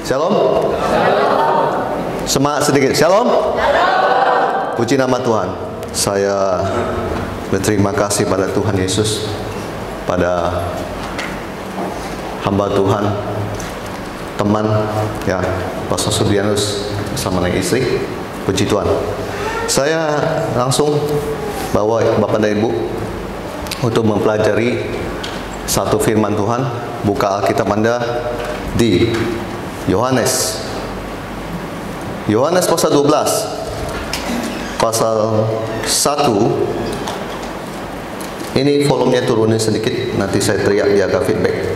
Shalom. Semangat sedikit. Shalom. Puji nama Tuhan. Saya berterima kasih pada Tuhan Yesus, pada hamba Tuhan, teman ya, Pastor Sudianus bersama dengan istri. Puji Tuhan. Saya langsung bawa Bapak dan Ibu untuk mempelajari satu firman Tuhan. Buka Alkitab Anda di Yohanes pasal 12, pasal 1. Ini volumenya turunin sedikit, nanti saya teriak dia agak feedback.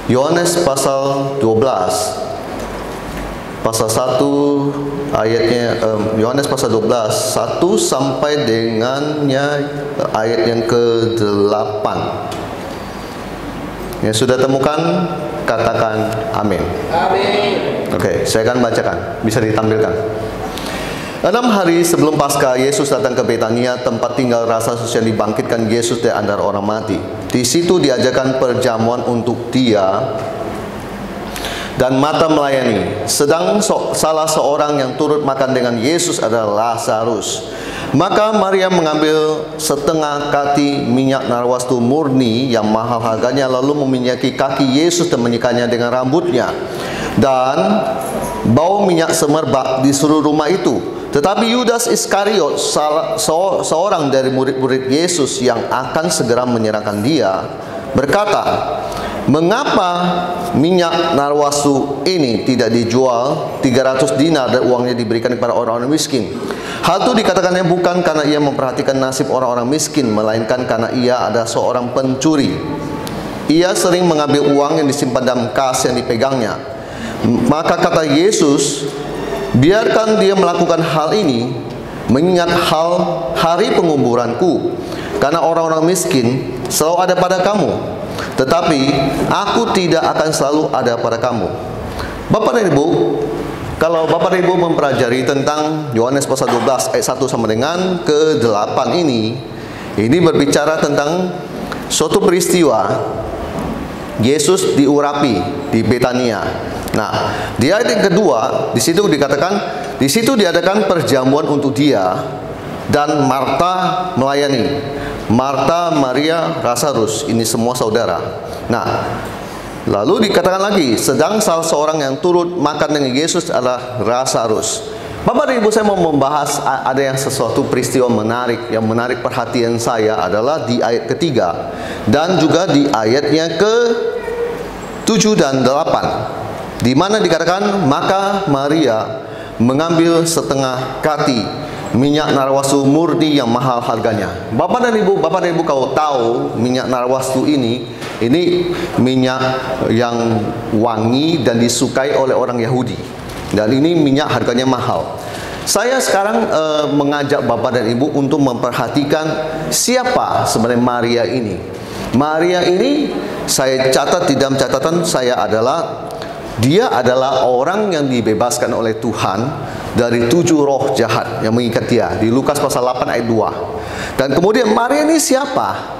Yohanes pasal 12 pasal 1 ayatnya, Yohanes pasal 12 1 sampai dengannya ayat yang ke-8. Yang sudah temukan katakan amin. Amin. Oke, saya akan bacakan. Bisa ditampilkan. 6 hari sebelum Paskah, Yesus datang ke Betania, tempat tinggal Lazarus yang dibangkitkan Yesus dari antara orang mati. Di situ diajarkan perjamuan untuk dia dan Marta melayani. Sedang salah seorang yang turut makan dengan Yesus adalah Lazarus. Maka Maria mengambil setengah kati minyak narwastu murni yang mahal harganya, lalu meminyaki kaki Yesus dan menyikanya dengan rambutnya. Dan bau minyak semerbak di seluruh rumah itu. Tetapi Yudas Iskariot, seorang dari murid-murid Yesus yang akan segera menyerahkan dia, berkata, "Mengapa minyak narwastu ini tidak dijual 300 dinar dan uangnya diberikan kepada orang-orang miskin?" Hal itu dikatakannya bukan karena ia memperhatikan nasib orang-orang miskin, melainkan karena ia adalah seorang pencuri. Ia sering mengambil uang yang disimpan dalam kas yang dipegangnya. Maka kata Yesus, "Biarkan dia melakukan hal ini, mengingat hari penguburanku. Karena orang-orang miskin selalu ada pada kamu, tetapi aku tidak akan selalu ada pada kamu." Bapak dan Ibu, kalau Bapak dan Ibu mempelajari tentang Yohanes pasal 12 ayat 1 sama dengan ke-8 ini berbicara tentang suatu peristiwa Yesus diurapi di Betania. Nah, di ayat yang kedua, di situ dikatakan, di situ diadakan perjamuan untuk dia dan Marta melayani. Marta, Maria, Lazarus, ini semua saudara. Nah, lalu dikatakan lagi, sedang salah seorang yang turut makan dengan Yesus adalah Lazarus. Bapak dan Ibu, saya mau membahas ada yang sesuatu peristiwa menarik, yang menarik perhatian saya adalah di ayat ketiga dan juga di ayatnya ke-7 dan 8. Di mana dikatakan, maka Maria mengambil setengah kati minyak narwastu murni yang mahal harganya. Bapak dan Ibu kalau tahu minyak narwastu ini minyak yang wangi dan disukai oleh orang Yahudi. Dan ini minyak harganya mahal. Saya sekarang mengajak Bapak dan Ibu untuk memperhatikan siapa sebenarnya Maria ini. Maria ini saya catat di dalam catatan saya adalah dia adalah orang yang dibebaskan oleh Tuhan dari 7 roh jahat yang mengikat dia. Di Lukas pasal 8 ayat 2. Dan kemudian Maria ini siapa?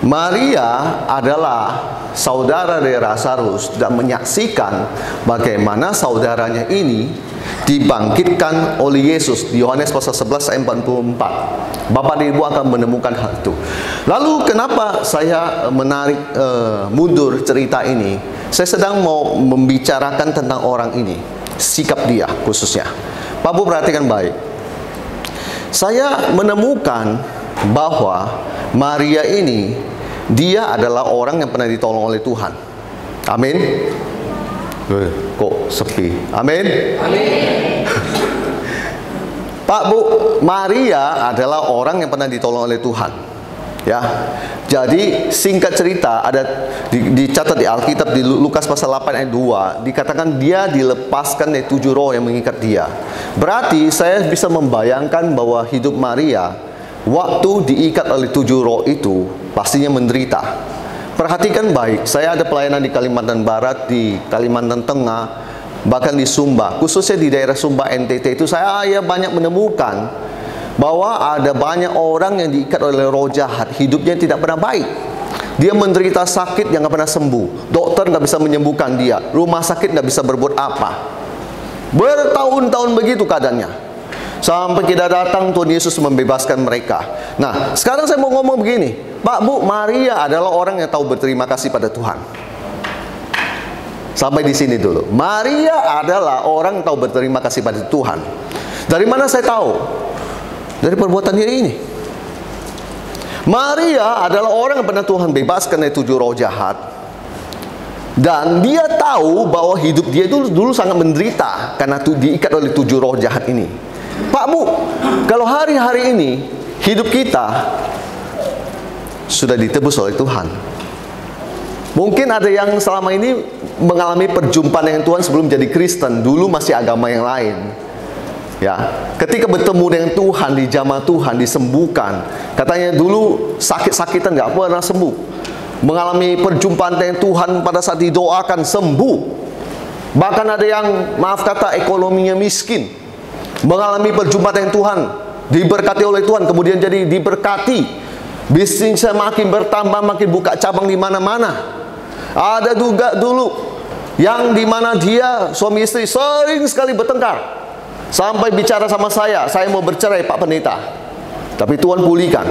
Maria adalah saudara dari Lazarus dan menyaksikan bagaimana saudaranya ini dibangkitkan oleh Yesus di Yohanes pasal 11 ayat 44. Bapak dan Ibu akan menemukan hal itu. Lalu kenapa saya menarik mundur cerita ini? Saya sedang mau membicarakan tentang orang ini, sikap dia khususnya. Pak Bu, perhatikan baik. Saya menemukan bahwa Maria ini, dia adalah orang yang pernah ditolong oleh Tuhan. Amin. Kok sepi? Amin. Amin. Pak Bu, Maria adalah orang yang pernah ditolong oleh Tuhan. Ya, jadi singkat cerita ada dicatat di Alkitab di Lukas pasal 8 ayat 2 dikatakan dia dilepaskan dari 7 roh yang mengikat dia. Berarti saya bisa membayangkan bahwa hidup Maria waktu diikat oleh 7 roh itu pastinya menderita. Perhatikan baik, saya ada pelayanan di Kalimantan Barat, di Kalimantan Tengah, bahkan di Sumba, khususnya di daerah Sumba NTT itu saya banyak menemukan bahwa ada banyak orang yang diikat oleh roh jahat, hidupnya tidak pernah baik. Dia menderita sakit yang nggak pernah sembuh. Dokter nggak bisa menyembuhkan dia. Rumah sakit nggak bisa berbuat apa. Bertahun-tahun begitu keadaannya. Sampai kita datang, Tuhan Yesus membebaskan mereka. Nah, sekarang saya mau ngomong begini. Pak, Bu, Maria adalah orang yang tahu berterima kasih pada Tuhan. Sampai di sini dulu. Maria adalah orang yang tahu berterima kasih pada Tuhan. Dari mana saya tahu? Dari perbuatan dia ini. Maria adalah orang yang pernah Tuhan bebaskan dari 7 roh jahat. Dan dia tahu bahwa hidup dia itu dulu sangat menderita karena diikat oleh 7 roh jahat ini. Pak, Bu, kalau hari-hari ini hidup kita sudah ditebus oleh Tuhan. Mungkin ada yang selama ini mengalami perjumpaan dengan Tuhan sebelum jadi Kristen, dulu masih agama yang lain. Ya, ketika bertemu dengan Tuhan di jamaah Tuhan disembuhkan. Katanya dulu sakit-sakitan nggak pernah sembuh. Mengalami perjumpaan dengan Tuhan pada saat didoakan sembuh. Bahkan ada yang maaf kata ekonominya miskin. Mengalami perjumpaan dengan Tuhan, diberkati oleh Tuhan, kemudian jadi diberkati. Bisnisnya makin bertambah, makin buka cabang di mana-mana. Ada juga dulu yang dimana dia suami istri sering sekali bertengkar. Sampai bicara sama saya mau bercerai Pak Pendeta. Tapi Tuhan pulihkan.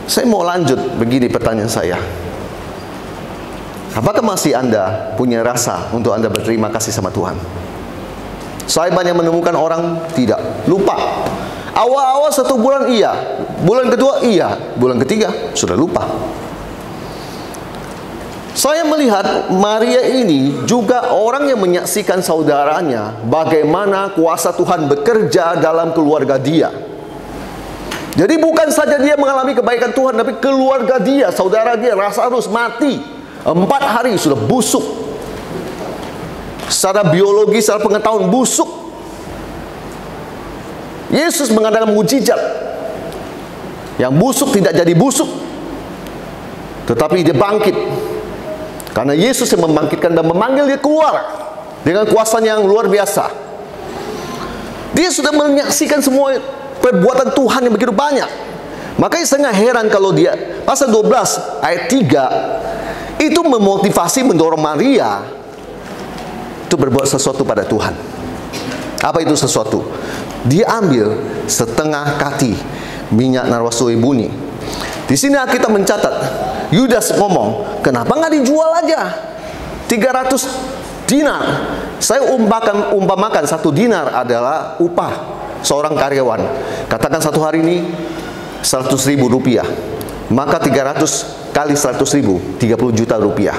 Saya mau lanjut begini pertanyaan saya. Apakah masih Anda punya rasa untuk Anda berterima kasih sama Tuhan? Saya banyak menemukan orang tidak, lupa. Awal-awal 1 bulan iya, bulan kedua iya, bulan ketiga sudah lupa. Saya melihat Maria ini juga orang yang menyaksikan saudaranya bagaimana kuasa Tuhan bekerja dalam keluarga dia. Jadi bukan saja dia mengalami kebaikan Tuhan, tapi keluarga dia, saudara dia, Lazarus mati 4 hari sudah busuk. Secara biologi, secara pengetahuan busuk. Yesus mengadakan mujizat. Yang busuk tidak jadi busuk, tetapi dia bangkit. Karena Yesus yang membangkitkan dan memanggil dia keluar dengan kuasanya yang luar biasa. Dia sudah menyaksikan semua perbuatan Tuhan yang begitu banyak. Makanya saya nggak heran kalau dia pasal 12 ayat 3 itu memotivasi, mendorong Maria itu berbuat sesuatu pada Tuhan. Apa itu sesuatu? Dia ambil setengah kati minyak narwasui bunyi. Di sini kita mencatat, Yudas ngomong, kenapa nggak dijual aja? 300 dinar. Saya umpamakan 1 dinar adalah upah seorang karyawan. Katakan satu hari ini 100.000 rupiah. Maka 300 kali 100.000, 30 juta rupiah.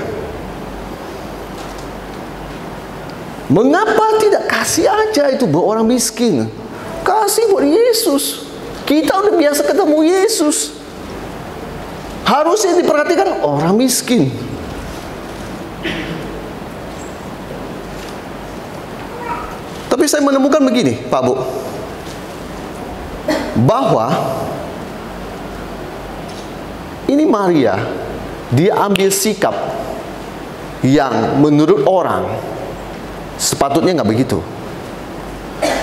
Mengapa tidak kasih aja itu buat orang miskin? Kasih buat Yesus. Kita udah biasa ketemu Yesus. Harusnya diperhatikan orang miskin. Tapi saya menemukan begini, Pak Bu, bahwa ini Maria, dia ambil sikap yang menurut orang sepatutnya nggak begitu.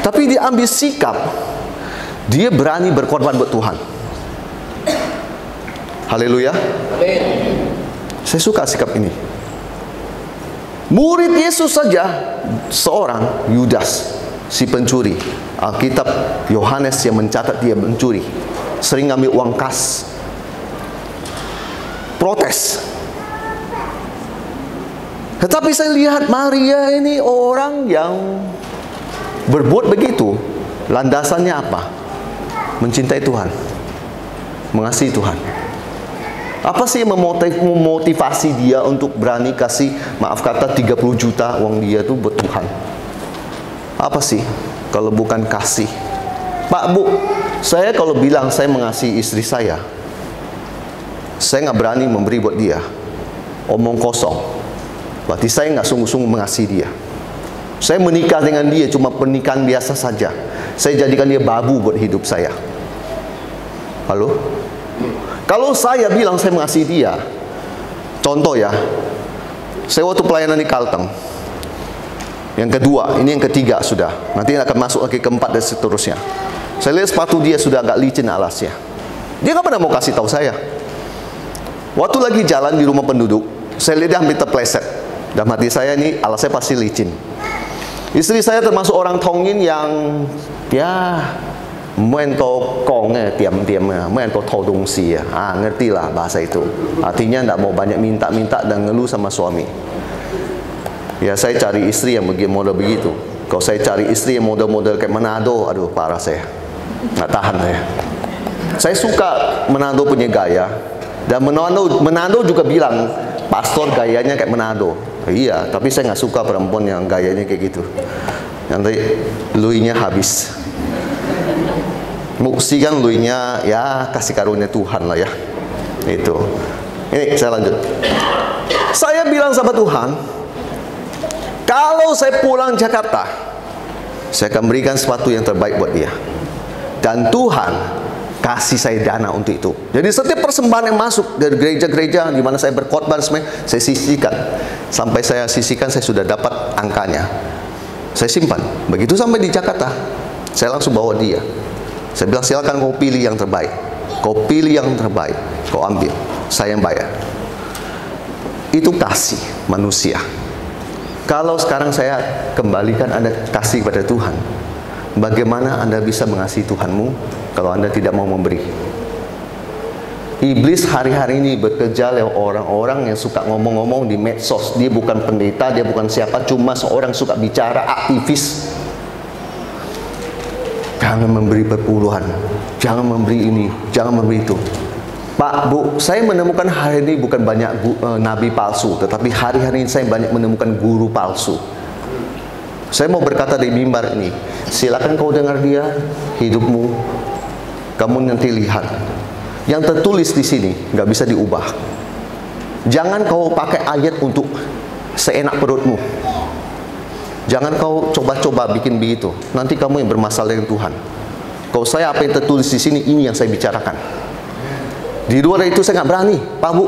Tapi dia ambil sikap, dia berani berkorban buat Tuhan. Haleluya. Saya suka sikap ini. Murid Yesus saja seorang Yudas, si pencuri. Alkitab Yohanes yang mencatat dia mencuri, sering ambil uang kas. Protes. Tetapi saya lihat Maria ini orang yang berbuat begitu. Landasannya apa? Mencintai Tuhan, mengasihi Tuhan. Apa sih yang memotivasi dia untuk berani kasih, maaf kata, 30 juta uang dia tuh buat Tuhan? Apa sih kalau bukan kasih? Pak Bu, saya kalau bilang saya mengasihi istri saya nggak berani memberi buat dia. Omong kosong. Berarti saya nggak sungguh-sungguh mengasihi dia. Saya menikah dengan dia cuma pernikahan biasa saja. Saya jadikan dia babu buat hidup saya. Halo? Kalau saya bilang saya mengasihi dia, contoh ya, saya waktu pelayanan di Kalteng, yang kedua, ini yang ketiga sudah, nanti akan masuk lagi keempat dan seterusnya. Saya lihat sepatu dia sudah agak licin alasnya. Dia nggak pernah mau kasih tahu saya. Waktu lagi jalan di rumah penduduk, saya lihat dia hampir terpleset. Dalam hati saya ini, ala saya pasti licin. Istri saya termasuk orang Tongin yang ya main tokongnya tiam-tiamnya, main todongsi ya. Ngerti lah bahasa itu. Artinya tidak mau banyak minta-minta dan ngeluh sama suami. Ya saya cari istri yang model begitu. Kalau saya cari istri yang model-model kayak Manado, aduh parah saya. Nggak tahan saya. Saya suka Manado punya gaya. Dan Manado juga bilang, pastor gayanya kayak Manado. Iya, tapi saya nggak suka perempuan yang gayanya kayak gitu. Nanti luinya habis. Muksi kan luinya ya kasih karunia Tuhan lah ya. Itu. Ini saya lanjut. Saya bilang sama Tuhan, kalau saya pulang Jakarta, saya akan berikan sesuatu yang terbaik buat dia. Dan Tuhan kasih saya dana untuk itu. Jadi setiap persembahan yang masuk dari gereja-gereja di mana saya berkhotbah, saya sisihkan. Sampai saya sisihkan, saya sudah dapat angkanya. Saya simpan. Begitu sampai di Jakarta, saya langsung bawa dia. Saya bilang, silakan kau pilih yang terbaik. Kau pilih yang terbaik, kau ambil. Saya yang bayar. Itu kasih manusia. Kalau sekarang saya kembalikan Anda kasih kepada Tuhan, bagaimana Anda bisa mengasihi Tuhanmu kalau Anda tidak mau memberi? Iblis hari-hari ini bekerja lewat orang-orang yang suka ngomong-ngomong di medsos. Dia bukan pendeta, dia bukan siapa, cuma seorang suka bicara, aktivis. Jangan memberi perpuluhan, jangan memberi ini, jangan memberi itu. Pak, Bu, saya menemukan hari ini bukan banyak nabi palsu, tetapi hari-hari ini saya banyak menemukan guru palsu. Saya mau berkata di mimbar ini, silakan kau dengar dia, hidupmu, kamu nanti lihat. Yang tertulis di sini nggak bisa diubah. Jangan kau pakai ayat untuk seenak perutmu. Jangan kau coba-coba bikin begitu. Nanti kamu yang bermasalah dengan Tuhan. Kalau saya apa yang tertulis di sini, ini yang saya bicarakan. Di luar itu saya nggak berani, Pak Bu.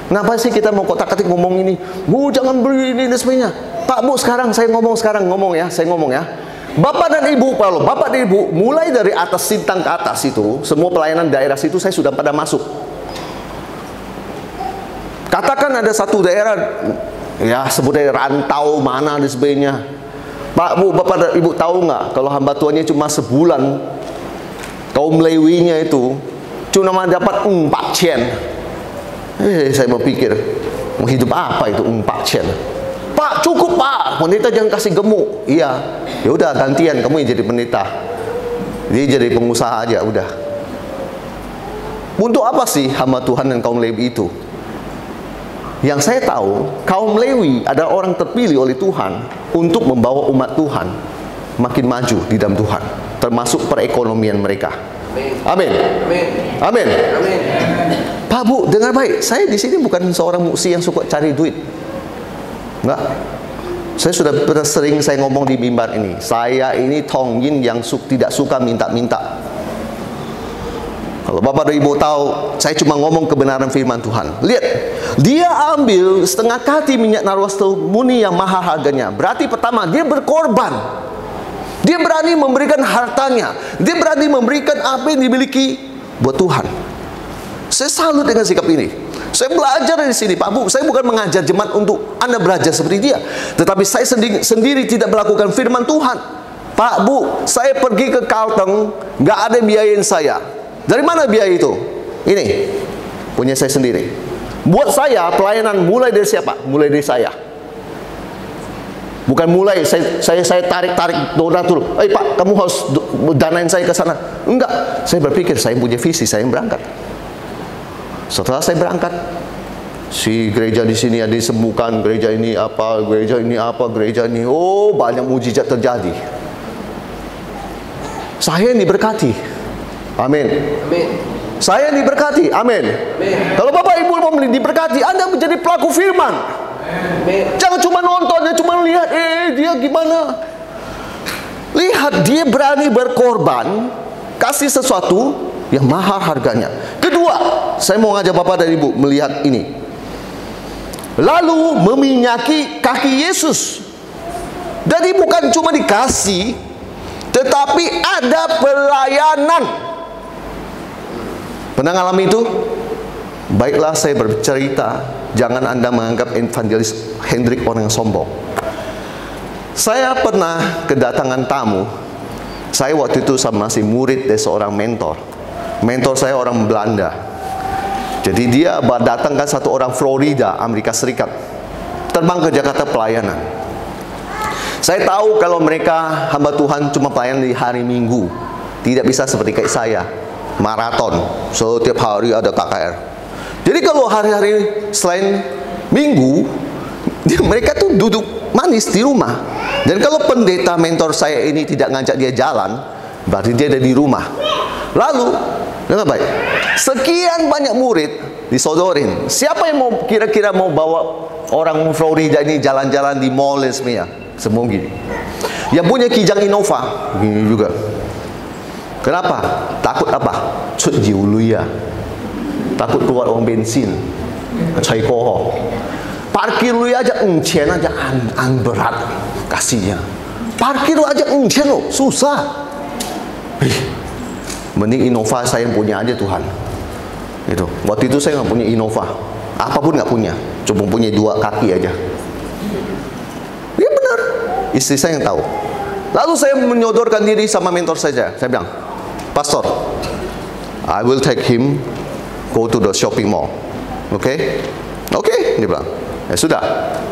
Kenapa sih kita mau kotak-katik ngomong ini? Bu, jangan beri ini dan sebagainya. Pak Bu, sekarang saya ngomong ya, saya ngomong ya. Bapak dan Ibu, kalau Bapak dan Ibu mulai dari atas Sintang ke atas itu, semua pelayanan daerah situ saya sudah pada masuk. Katakan ada satu daerah, ya sebut daerah rantau mana dan sebagainya. Pak Bu, Bapak dan Ibu tahu nggak kalau hamba Tuhannya cuma sebulan, kaum Lewinya itu cuma dapat 4 cen. Saya berpikir, mau hidup apa itu 4 cen? Pak, cukup Pak, pendeta jangan kasih gemuk. Iya, ya udah gantian kamu yang jadi pendeta. Dia jadi pengusaha aja, udah. Untuk apa sih hamba Tuhan dan kaum Lewi itu? Yang saya tahu, kaum Lewi adalah orang terpilih oleh Tuhan untuk membawa umat Tuhan makin maju di dalam Tuhan, termasuk perekonomian mereka. Amin. Amin. Amin. Pak Bu, dengar baik, saya di sini bukan seorang muksi yang suka cari duit. Enggak. Saya sudah sering saya ngomong di mimbar ini. Saya ini Tongin yang tidak suka minta-minta. Kalau Bapak dan Ibu tahu, saya cuma ngomong kebenaran firman Tuhan. Lihat, dia ambil setengah kati minyak narwastu murni yang mahal harganya. Berarti pertama, dia berkorban. Dia berani memberikan hartanya. Dia berani memberikan apa yang dimiliki buat Tuhan. Saya salut dengan sikap ini. Saya belajar dari sini, Pak Bu. Saya bukan mengajar jemaat untuk Anda belajar seperti dia, tetapi saya sendiri tidak melakukan firman Tuhan. Pak Bu, saya pergi ke Kalteng, nggak ada yang biayain saya. Dari mana biaya itu? Ini punya saya sendiri. Buat saya pelayanan mulai dari siapa? Mulai dari saya. Bukan mulai saya tarik donatur. Pak, kamu harus danain saya ke sana. Enggak. Saya berpikir saya punya visi, saya yang berangkat. Setelah saya berangkat, si gereja di sini ada disembuhkan, gereja ini apa, gereja ini apa, gereja ini, oh banyak mujizat terjadi. Saya yang diberkati. Amin. Amin. Saya yang diberkati. Amin. Amin. Kalau Bapak Ibu mau diberkati, Anda menjadi pelaku firman. Amin. Jangan cuma nonton, jangan cuma lihat, dia gimana. Lihat, dia berani berkorban, kasih sesuatu yang mahal harganya. Kedua, saya mau ngajak Bapak dan Ibu melihat ini. Lalu meminyaki kaki Yesus. Jadi bukan cuma dikasih, tetapi ada pelayanan. Pernah ngalami itu? Baiklah saya bercerita, jangan Anda menganggap evangelis Hendrik orang yang sombong. Saya pernah kedatangan tamu. Saya waktu itu masih murid dari seorang mentor. Mentor saya orang Belanda. Jadi dia datangkan satu orang Florida, Amerika Serikat, terbang ke Jakarta pelayanan. Saya tahu kalau mereka hamba Tuhan cuma pelayanan di hari Minggu, tidak bisa seperti kayak saya, maraton, setiap hari ada KKR. Jadi kalau hari-hari selain Minggu, mereka tuh duduk manis di rumah. Dan kalau pendeta mentor saya ini tidak ngajak dia jalan, berarti dia ada di rumah. Lalu, dengar baik, sekian banyak murid disodorin. Siapa yang mau kira-kira mau bawa orang Florida ini jalan-jalan di mall dan semuanya? Semua gini. Yang punya Kijang Innova, gini juga. Kenapa? Takut apa? Cut jiu lu ya. Takut keluar uang bensin, cai koho. Parkir lu aja encen aja berat kasihnya. Parkir lu aja encen lo, susah. Mending Innova saya yang punya aja Tuhan. Itu. Waktu itu saya nggak punya Innova, apapun nggak punya, cuma punya 2 kaki aja. Ya benar, istri saya yang tahu. Lalu saya menyodorkan diri sama mentor saya bilang, Pastor, I will take him go to the shopping mall. Oke? Oke, dia bilang. Ya sudah,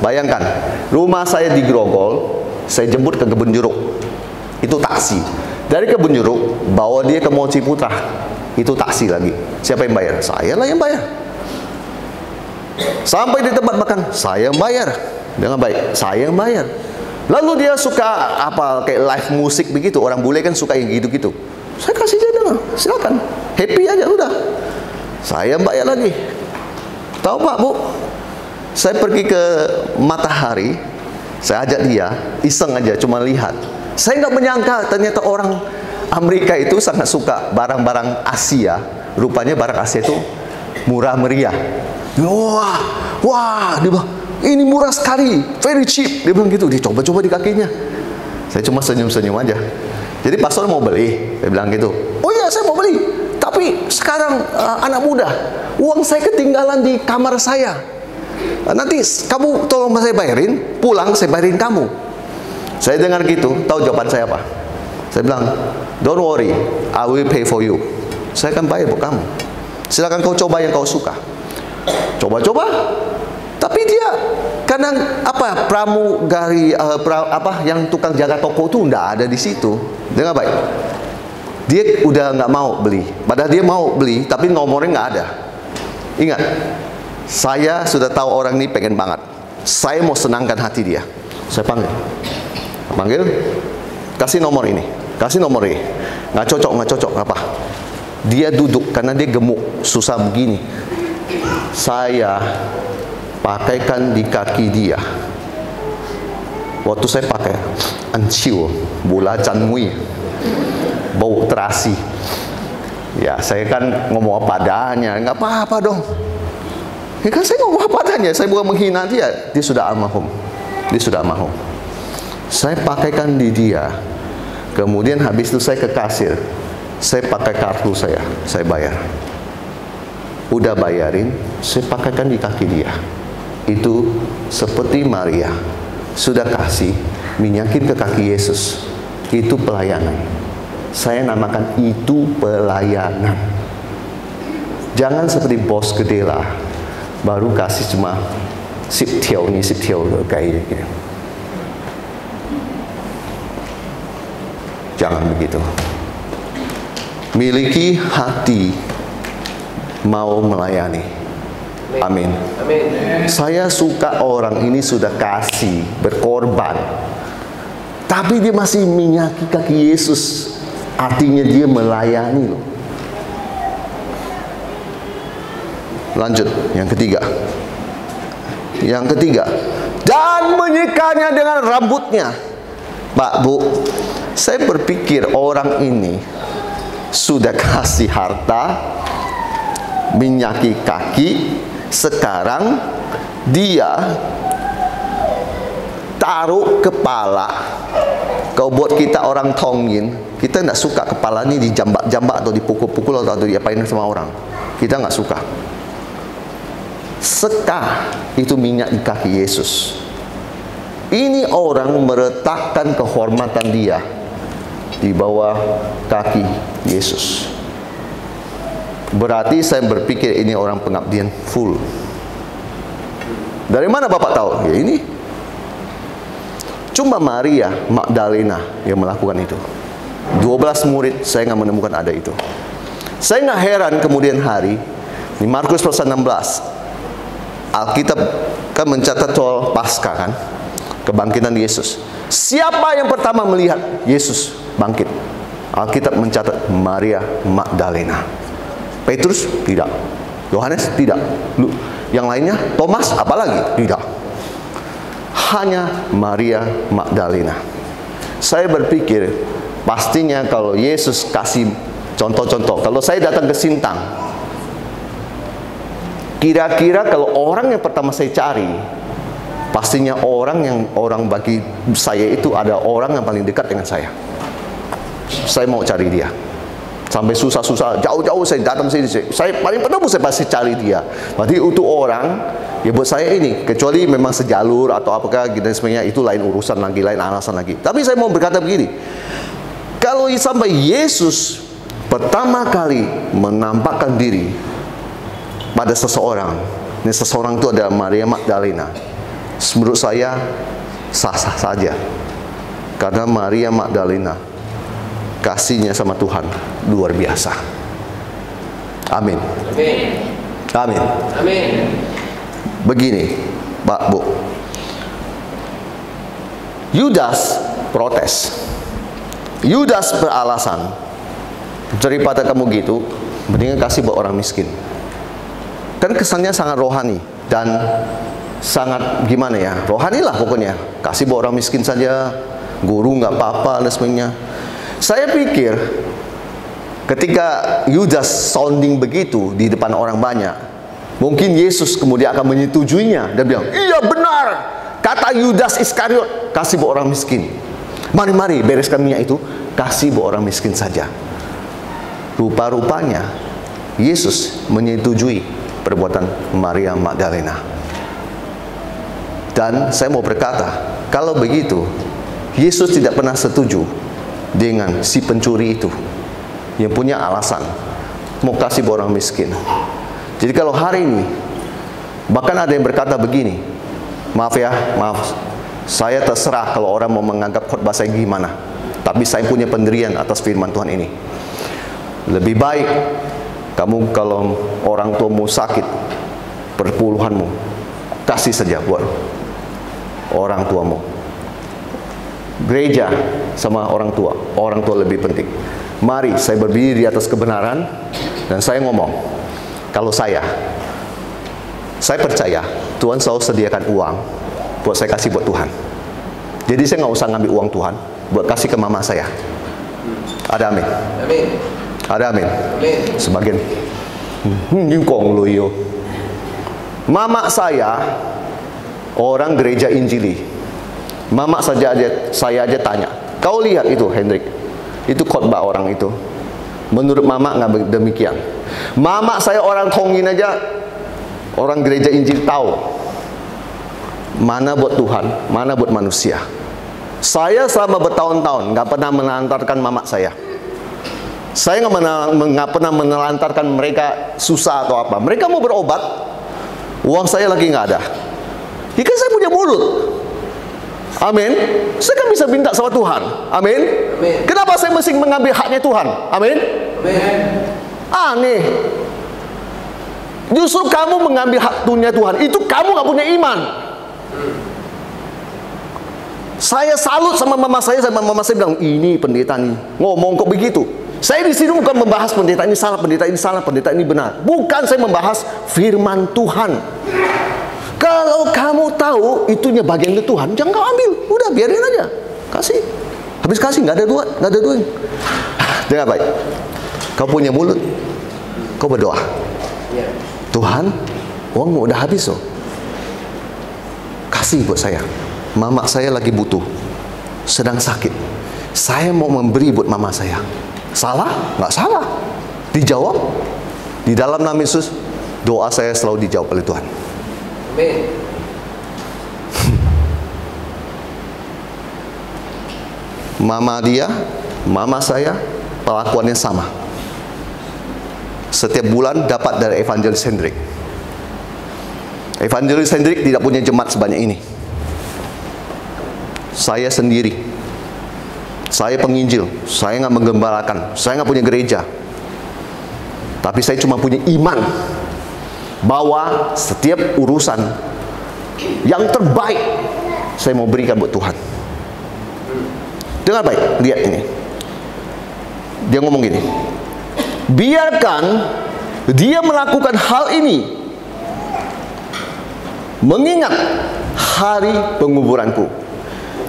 bayangkan, rumah saya di Grogol, saya jemput ke Kebun Jeruk. Itu taksi. Dari Kebun Jeruk, bawa dia ke Mall Ciputra. Itu taksi lagi. Siapa yang bayar? Saya lah yang bayar. Sampai di tempat makan, saya yang bayar. Dengan baik, saya yang bayar. Lalu dia suka apa kayak live musik begitu. Orang bule kan suka yang gitu-gitu. Saya kasih dia dengar, silakan. Happy aja udah. Saya bayar lagi. Tahu Pak, Bu? Saya pergi ke Matahari, saya ajak dia, iseng aja, cuma lihat. Saya nggak menyangka ternyata orang Amerika itu sangat suka barang-barang Asia. Rupanya barang Asia itu murah meriah. Wah, dia bilang, ini murah sekali, very cheap. Dia bilang gitu, dia coba-coba di kakinya. Saya cuma senyum-senyum aja. Jadi pastor mau beli, saya bilang gitu. Oh iya, saya mau beli. Tapi sekarang anak muda, uang saya ketinggalan di kamar saya. Nanti kamu tolong saya bayarin, pulang saya bayarin kamu. Saya dengar gitu, tahu jawaban saya apa? Saya bilang, don't worry, I will pay for you. Saya akan bayar buat kamu. Silakan kau coba yang kau suka. Coba-coba. Tapi dia karena apa pramugari yang tukang jaga toko itu nggak ada di situ. Dengar baik. Dia udah nggak mau beli. Padahal dia mau beli, tapi nomornya nggak ada. Ingat, saya sudah tahu orang ini pengen banget. Saya mau senangkan hati dia. Saya panggil, kasih nomor ini, kasih nomor ini. Nggak cocok, apa? Dia duduk karena dia gemuk, susah begini. Saya pakaikan di kaki dia. Waktu saya pakai, anciu, bola canmui. Bau terasi. Ya, saya kan ngomong apa adanya, nggak apa-apa dong. Ya kan saya ngomong apa adanya, saya bukan menghina dia. Dia sudah almarhum. Saya pakaikan di dia. Kemudian habis itu saya ke kasir. Saya pakai kartu saya bayar. Udah bayarin, saya pakaikan di kaki dia. Itu seperti Maria sudah kasih minyakin ke kaki Yesus. Itu pelayanan. Saya namakan itu pelayanan. Jangan seperti bos gede lah, baru kasih cuma sip tiao kayak gitu. Jangan begitu. Miliki hati mau melayani. Amin. Saya suka orang ini sudah kasih, berkorban, tapi dia masih minyaki kaki Yesus. Artinya dia melayani loh. Lanjut, yang ketiga. Dan menyikanya dengan rambutnya. Pak, Bu, saya berpikir orang ini sudah kasih harta, minyaki kaki, sekarang dia taruh kepala. Kau buat kita orang Tongyin, kita nggak suka kepala ini dijambak-jambak atau dipukul-pukul atau diapain sama orang. Kita nggak suka. Sekah itu minyak di kaki Yesus. Ini orang meletakkan kehormatan dia di bawah kaki Yesus. Berarti saya berpikir ini orang pengabdian full. Dari mana Bapak tahu? Ya ini. Cuma Maria Magdalena yang melakukan itu. 12 murid saya nggak menemukan ada itu. Saya nggak heran kemudian hari di Markus pasal 16 Alkitab kan mencatat soal Paskah kan, kebangkitan Yesus. Siapa yang pertama melihat Yesus bangkit? Alkitab mencatat Maria Magdalena. Petrus tidak, Yohanes tidak, yang lainnya Thomas apalagi tidak. Hanya Maria Magdalena. Saya berpikir pastinya kalau Yesus kasih contoh-contoh, kalau saya datang ke Sintang, kira-kira kalau orang yang pertama saya cari, pastinya orang bagi saya itu ada orang yang paling dekat dengan saya. Saya mau cari dia. Sampai susah-susah, jauh-jauh saya datang sini. Saya paling pertama saya pasti cari dia. Berarti itu orang, ya buat saya ini, kecuali memang sejalur atau apakah gitu sebenarnya itu lain urusan lagi, lain alasan lagi. Tapi saya mau berkata begini, kalau sampai Yesus pertama kali menampakkan diri pada seseorang, ini seseorang itu adalah Maria Magdalena, menurut saya sah-sah saja. Karena Maria Magdalena kasihnya sama Tuhan luar biasa. Amin. Amin. Amin. Begini, Pak, Bu. Yudas protes. Yudas beralasan, daripada kamu gitu, mendingan kasih buat orang miskin. Kan kesannya sangat rohani dan sangat gimana ya, rohani lah pokoknya. Kasih buat orang miskin saja, guru nggak apa-apa dan sebagainya. Saya pikir ketika Yudas sounding begitu di depan orang banyak, mungkin Yesus kemudian akan menyetujuinya dan bilang, iya benar, kata Yudas Iskariot, kasih buat orang miskin. Mari bereskan minyak itu, kasih buat orang miskin saja. Rupa-rupanya Yesus menyetujui perbuatan Maria Magdalena. Dan saya mau berkata, kalau begitu Yesus tidak pernah setuju dengan si pencuri itu yang punya alasan mau kasih buat orang miskin. Jadi kalau hari ini bahkan ada yang berkata begini, maaf, saya terserah kalau orang mau menganggap khotbah saya gimana, tapi saya punya pendirian atas firman Tuhan ini. Lebih baik kamu kalau orang tuamu sakit, perpuluhanmu, kasih saja buat orang tuamu. Gereja sama orang tua lebih penting. Mari saya berdiri di atas kebenaran dan saya ngomong, kalau saya percaya Tuhan selalu sediakan uang buat saya kasih buat Tuhan. Jadi saya nggak usah ngambil uang Tuhan buat kasih ke mama saya. Ada amin? Amin. Ada amin? Amin. Sebagian mama saya orang gereja Injili. Mama saya aja tanya, kau lihat itu Hendrik, itu khotbah orang itu. Menurut mama nggak demikian. Mama saya orang Tongin aja, orang gereja Injil tahu mana buat Tuhan, mana buat manusia. Saya selama bertahun-tahun nggak pernah menelantarkan mama saya. Saya nggak pernah menelantarkan mereka susah atau apa. Mereka mau berobat, uang saya lagi nggak ada. Ya kan saya punya mulut. Amin. Saya kan bisa minta sama Tuhan. Amin. Amin. Kenapa saya mesti mengambil haknya Tuhan? Amin. Amin. Aneh. Justru kamu mengambil hak dunia Tuhan, itu kamu nggak punya iman. Saya salut sama mama saya bilang, ini pendeta nih ngomong kok begitu. Saya di sini bukan membahas pendeta ini salah, pendeta ini salah, pendeta ini benar. Bukan, saya membahas firman Tuhan. Kalau kamu tahu itunya bagian dari Tuhan, jangan kau ambil. Udah biarin aja, kasih. Habis kasih nggak ada duit. Dengar baik. Kau punya mulut, kau berdoa. Tuhan, uangmu udah habis loh. Kasih buat saya. Mama saya lagi butuh, sedang sakit. Saya mau memberi buat mama saya. Salah? Nggak salah. Dijawab. Di dalam nama Yesus, doa saya selalu dijawab oleh Tuhan. Amin. Mama dia, mama saya, perlakuannya sama. Setiap bulan dapat dari Evangelis Hendrik. Evangelis Hendrik tidak punya jemaat sebanyak ini. Saya sendiri, saya penginjil, saya nggak menggembalakan, saya nggak punya gereja. Tapi saya cuma punya iman bahwa setiap urusan yang terbaik saya mau berikan buat Tuhan. Dengar baik, lihat ini. Dia ngomong gini, biarkan dia melakukan hal ini mengingat hari penguburanku.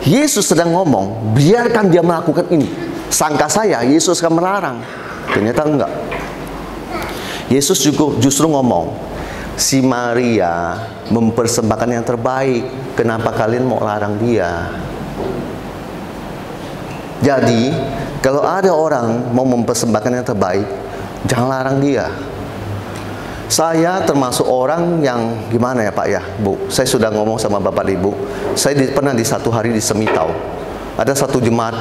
Yesus sedang ngomong, biarkan dia melakukan ini. Sangka saya Yesus akan melarang. Ternyata enggak. Yesus justru ngomong, si Maria mempersembahkan yang terbaik. Kenapa kalian mau larang dia? Jadi, kalau ada orang mau mempersembahkan yang terbaik, jangan larang dia. Saya termasuk orang yang gimana ya Pak ya, Bu? Saya sudah ngomong sama Bapak Ibu. Saya pernah di satu hari di Semitau. Ada satu jemaat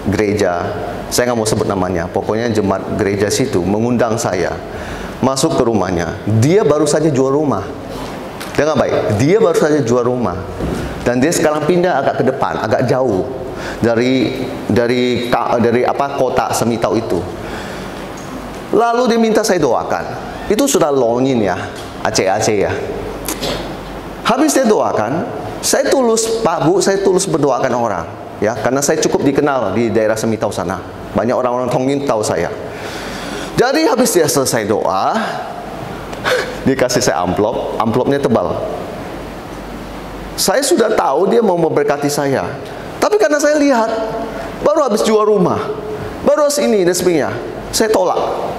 gereja, saya nggak mau sebut namanya. Pokoknya jemaat gereja situ mengundang saya masuk ke rumahnya. Dia baru saja jual rumah. Dengar baik, dia baru saja jual rumah. Dan dia sekarang pindah agak ke depan, agak jauh dari kota Semitau itu. Lalu dia minta saya doakan. Itu sudah longin ya, Aceh ya. Habis dia doakan, saya tulus, Pak Bu, saya tulus berdoakan orang, ya, karena saya cukup dikenal di daerah Semitau sana. Banyak orang-orang Tongin tahu saya. Jadi habis dia selesai doa, dikasih saya amplopnya tebal. Saya sudah tahu dia mau memberkati saya, tapi karena saya lihat baru habis jual rumah, baru habis ini dan sebagainya, saya tolak.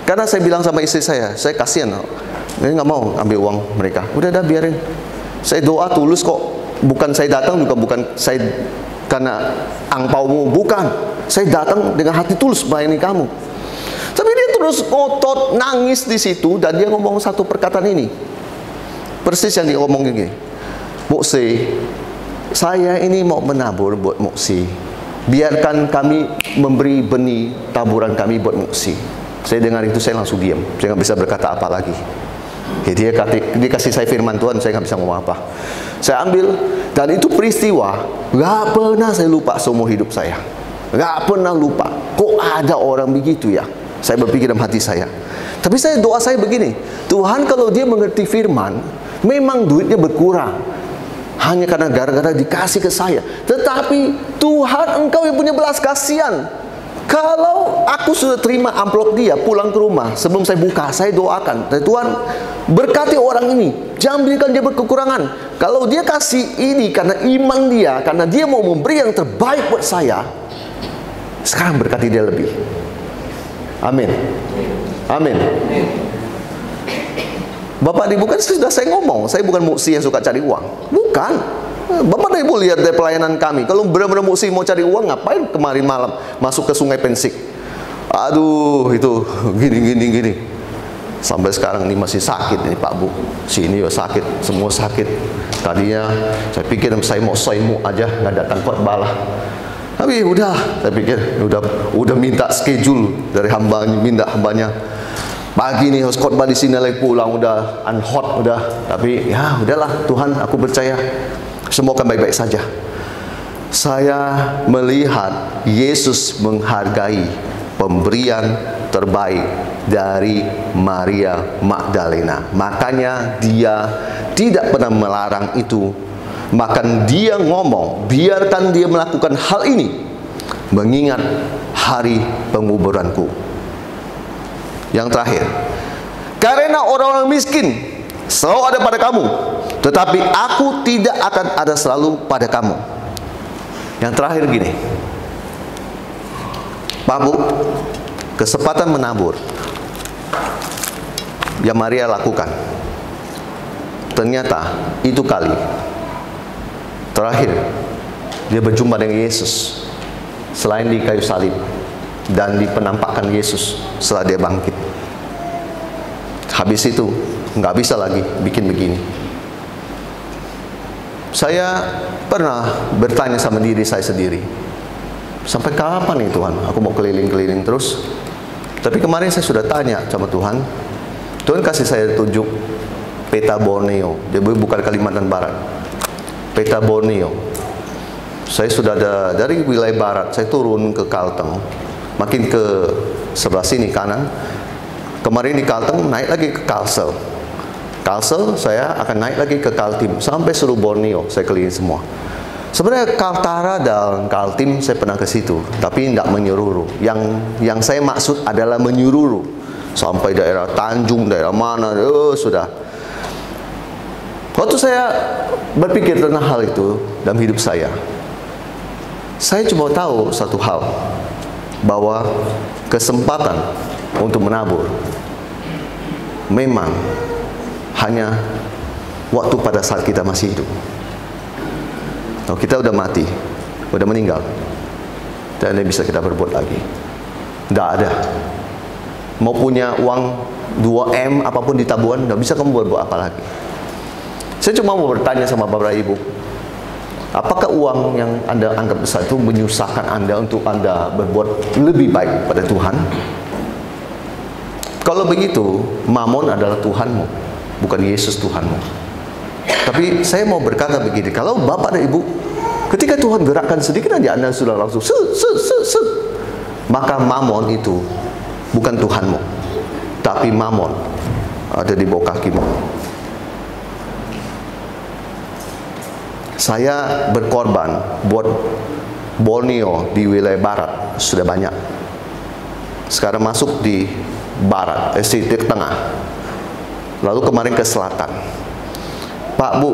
Karena saya bilang sama istri saya kasihan, dia nggak mau ambil uang mereka. Udah biarin. Saya doa tulus kok. Bukan saya datang juga bukan saya karena angpaumu, bukan. Saya datang dengan hati tulus melayani kamu. Tapi dia terus ngotot, nangis di situ, dan dia ngomong satu perkataan ini. Persis yang dia ngomong gini. Moksi, saya ini mau menabur buat Moksi. Biarkan kami memberi benih taburan kami buat Moksi. Saya dengar itu, saya langsung diam. Saya nggak bisa berkata apa lagi. Dia kasih saya firman Tuhan, saya nggak bisa ngomong apa. Saya ambil, dan itu peristiwa nggak pernah saya lupa seumur hidup saya. Nggak pernah lupa. Kok ada orang begitu ya? Saya berpikir dalam hati saya. Tapi doa saya begini, Tuhan kalau dia mengerti firman, memang duitnya berkurang hanya karena gara-gara dikasih ke saya. Tetapi Tuhan, Engkau yang punya belas kasihan. Kalau aku sudah terima amplop dia, pulang ke rumah, sebelum saya buka, saya doakan, Tuhan berkati orang ini, jangan biarkan dia berkekurangan. Kalau dia kasih ini karena iman dia, karena dia mau memberi yang terbaik buat saya, sekarang berkati dia lebih. Amin. Amin. Bapak Ibu kan sudah saya ngomong, saya bukan muksi yang suka cari uang. Bukan. Bapak dan Ibu lihat dari pelayanan kami. Kalau benar-benar muksi mau cari uang, ngapain kemarin malam masuk ke Sungai Pensik? Aduh, itu gini. Sampai sekarang ini masih sakit ini Pak Bu. Sini ya sakit, semua sakit. Tadinya saya pikir saya mau soimu aja, nggak datang khotbah lah. Tapi udah, saya pikir udah minta schedule dari hambanya. Pagi nih harus khotbah di sini lagi, pulang udah unhot udah. Tapi ya udahlah, Tuhan aku percaya semua akan baik-baik saja. Saya melihat Yesus menghargai pemberian terbaik dari Maria Magdalena. Makanya dia tidak pernah melarang itu. Bahkan dia ngomong, biarkan dia melakukan hal ini mengingat hari penguburanku. Yang terakhir, karena orang-orang miskin selalu ada pada kamu, tetapi aku tidak akan ada selalu pada kamu. Yang terakhir gini, Pak Bu, kesempatan menabur yang Maria lakukan, ternyata itu kali terakhir dia berjumpa dengan Yesus selain di kayu salib dan di penampakan Yesus setelah dia bangkit. Habis itu nggak bisa lagi bikin begini. Saya pernah bertanya sama diri saya sendiri, sampai kapan nih Tuhan aku mau keliling-keliling terus? Tapi kemarin saya sudah tanya sama Tuhan. Tuhan kasih saya tunjuk peta Borneo. Dia bukan Kalimantan Barat, peta Borneo. Saya sudah ada dari wilayah barat, saya turun ke Kalteng, makin ke sebelah sini kanan. Kemarin di Kalteng naik lagi ke Kalsel. Kalsel saya akan naik lagi ke Kaltim sampai seluruh Borneo, saya keliling semua. Sebenarnya Kaltara dan Kaltim saya pernah ke situ, tapi tidak menyeluruh. Yang saya maksud adalah menyeluruh sampai daerah Tanjung, daerah mana, sudah. Waktu saya berpikir tentang hal itu dalam hidup saya cuma tahu satu hal, bahwa kesempatan untuk menabur memang hanya waktu pada saat kita masih hidup. Kalau kita udah mati, udah meninggal, tidak ada yang bisa kita berbuat lagi. Tidak ada. Mau punya uang 2M apapun di tabungan, tidak bisa kamu berbuat apa lagi. Saya cuma mau bertanya sama Bapak Ibu, apakah uang yang Anda anggap besar itu menyusahkan Anda untuk Anda berbuat lebih baik pada Tuhan? Kalau begitu, Mamon adalah Tuhanmu, bukan Yesus Tuhanmu. Tapi saya mau berkata begini, kalau Bapak dan Ibu, ketika Tuhan gerakkan sedikit aja Anda sudah langsung maka Mamon itu bukan Tuhanmu, tapi Mamon ada di bawah kakimu. Saya berkorban buat Borneo di wilayah barat sudah banyak. Sekarang masuk di barat, di tengah. Lalu kemarin ke selatan. Pak, Bu,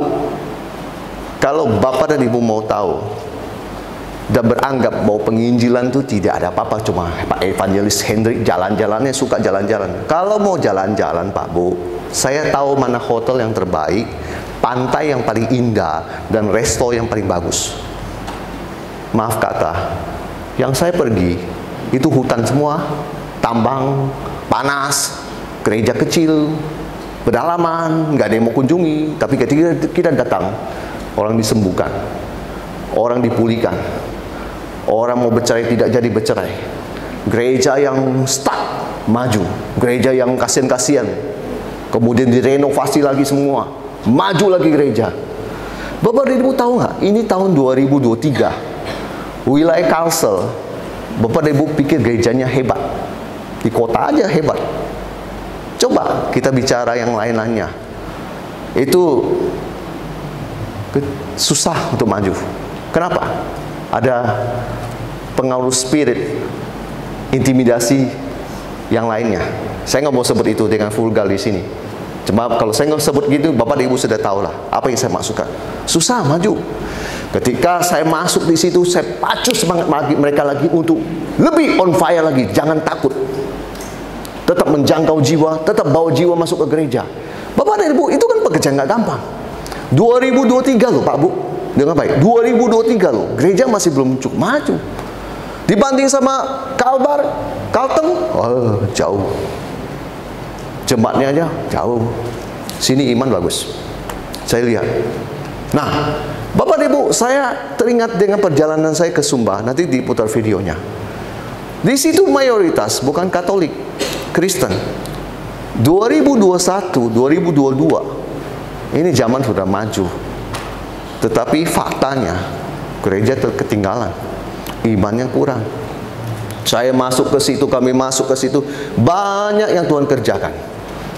kalau Bapak dan Ibu mau tahu dan beranggap bahwa penginjilan itu tidak ada apa-apa, cuma Pak Evangelis Hendrik jalan-jalannya suka jalan-jalan. Kalau mau jalan-jalan, Pak, Bu, saya tahu mana hotel yang terbaik, pantai yang paling indah, dan resto yang paling bagus. Maaf kata, yang saya pergi itu hutan semua, tambang, panas, gereja kecil, pedalaman, nggak ada yang mau kunjungi. Tapi ketika kita datang, orang disembuhkan, orang dipulihkan, orang mau bercerai tidak jadi bercerai, gereja yang stuck maju, gereja yang kasihan-kasihan kemudian direnovasi lagi semua, maju lagi gereja. Bapak dan Ibu tahu nggak? Ini tahun 2023, wilayah Kalsel. Bapak dan Ibu pikir gerejanya hebat, di kota aja hebat. Coba kita bicara yang lain-lainnya, itu susah untuk maju. Kenapa? Ada pengaruh spirit, intimidasi yang lainnya. Saya nggak mau sebut itu dengan vulgar di sini. Cuma kalau saya nggak sebut gitu, Bapak dan Ibu sudah tahu lah apa yang saya maksudkan. Susah maju. Ketika saya masuk di situ, saya pacu semangat mereka lagi untuk lebih on fire lagi. Jangan takut. Tetap menjangkau jiwa, tetap bawa jiwa masuk ke gereja. Bapak dan Ibu, itu kan pekerjaan nggak gampang. 2023 loh Pak Bu, dengan baik. 2023 loh, gereja masih belum cukup maju. Dibanding sama Kalteng, oh jauh. Jembatnya aja jauh. Sini iman bagus. Saya lihat. Nah, Bapak dan Ibu, saya teringat dengan perjalanan saya ke Sumba. Nanti diputar videonya. Di situ mayoritas bukan Katolik, Kristen. 2021, 2022, ini zaman sudah maju. Tetapi faktanya, gereja ketinggalan, imannya kurang. Saya masuk ke situ, kami masuk ke situ, banyak yang Tuhan kerjakan.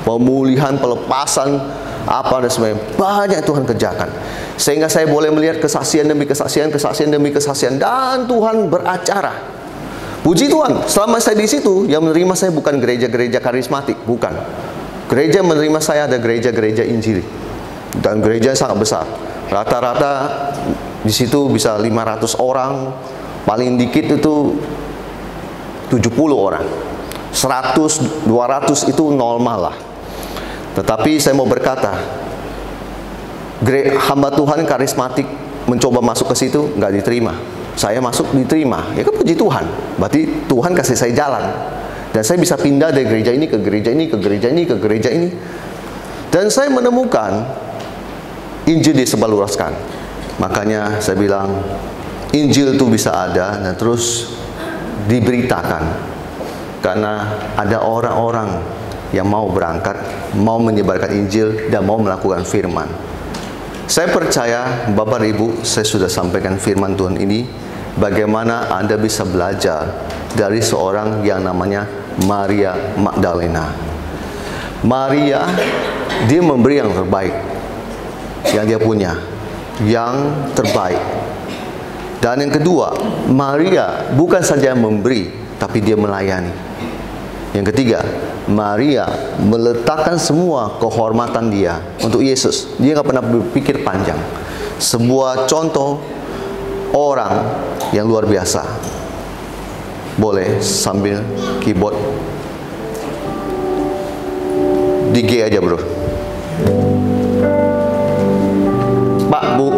Pemulihan, pelepasan, apa dan sebagainya, banyak Tuhan kerjakan. Sehingga saya boleh melihat kesaksian demi kesaksian, kesaksian demi kesaksian, dan Tuhan beracara. Puji Tuhan, selama saya di situ, yang menerima saya bukan gereja-gereja karismatik, bukan. Gereja menerima saya ada gereja-gereja Injili, dan gereja sangat besar. Rata-rata di situ bisa 500 orang, paling dikit itu 70 orang. 100, 200 itu normal lah. Tetapi saya mau berkata, hamba Tuhan karismatik mencoba masuk ke situ, nggak diterima. Saya masuk diterima, ya kan puji Tuhan. Berarti Tuhan kasih saya jalan. Dan saya bisa pindah dari gereja ini ke gereja ini, ke gereja ini, ke gereja ini. Dan saya menemukan Injil disebarluaskan. Makanya saya bilang, Injil itu bisa ada dan terus diberitakan. Karena ada orang-orang yang mau berangkat, mau menyebarkan Injil dan mau melakukan firman. Saya percaya Bapak Ibu, saya sudah sampaikan firman Tuhan ini, bagaimana Anda bisa belajar dari seorang yang namanya Maria Magdalena. Maria, dia memberi yang terbaik yang dia punya, yang terbaik. Dan yang kedua, Maria bukan saja memberi, tapi dia melayani. Yang ketiga, Maria meletakkan semua kehormatan dia untuk Yesus. Dia nggak pernah berpikir panjang. Sebuah contoh orang yang luar biasa. Boleh sambil keyboard. Di G aja bro. Pak, Bu,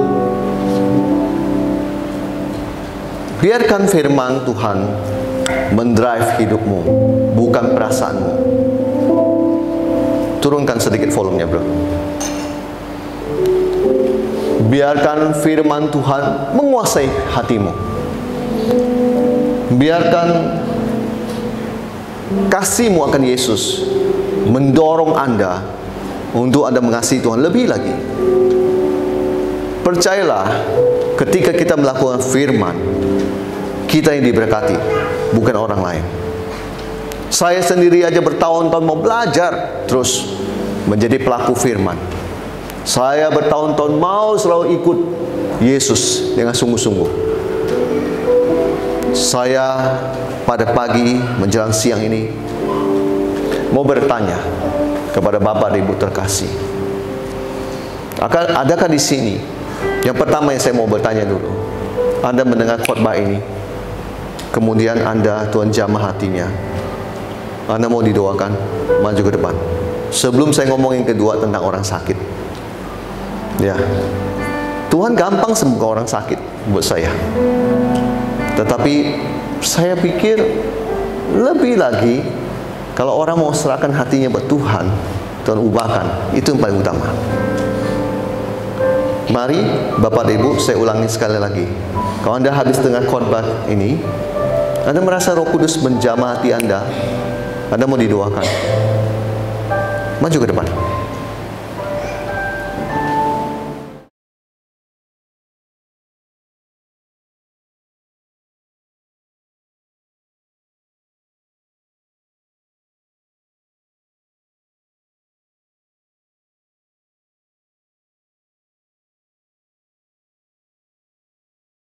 biarkan firman Tuhan mendrive hidupmu, bukan perasaanmu. Turunkan sedikit volumenya bro. Biarkan firman Tuhan menguasai hatimu. Biarkan kasihmu akan Yesus mendorong Anda untuk Anda mengasihi Tuhan lebih lagi. Percayalah, ketika kita melakukan firman, kita yang diberkati, bukan orang lain. Saya sendiri aja bertahun-tahun mau belajar terus menjadi pelaku firman. Saya bertahun-tahun mau selalu ikut Yesus dengan sungguh-sungguh. Saya pada pagi menjelang siang ini mau bertanya kepada Bapak dan Ibu terkasih. Adakah di sini? Yang pertama yang saya mau bertanya dulu. Anda mendengar khotbah ini, kemudian Anda, Tuhan jamah hatinya. Anda mau didoakan, maju ke depan. Sebelum saya ngomong yang kedua tentang orang sakit. Ya, Tuhan gampang sembuhkan orang sakit buat saya. Tetapi saya pikir lebih lagi, kalau orang mau serahkan hatinya buat Tuhan, Tuhan ubahkan. Itu yang paling utama. Mari Bapak dan Ibu, saya ulangi sekali lagi. Kalau Anda habis dengar khotbah ini, Anda merasa Roh Kudus menjamah hati Anda mau didoakan, maju ke depan.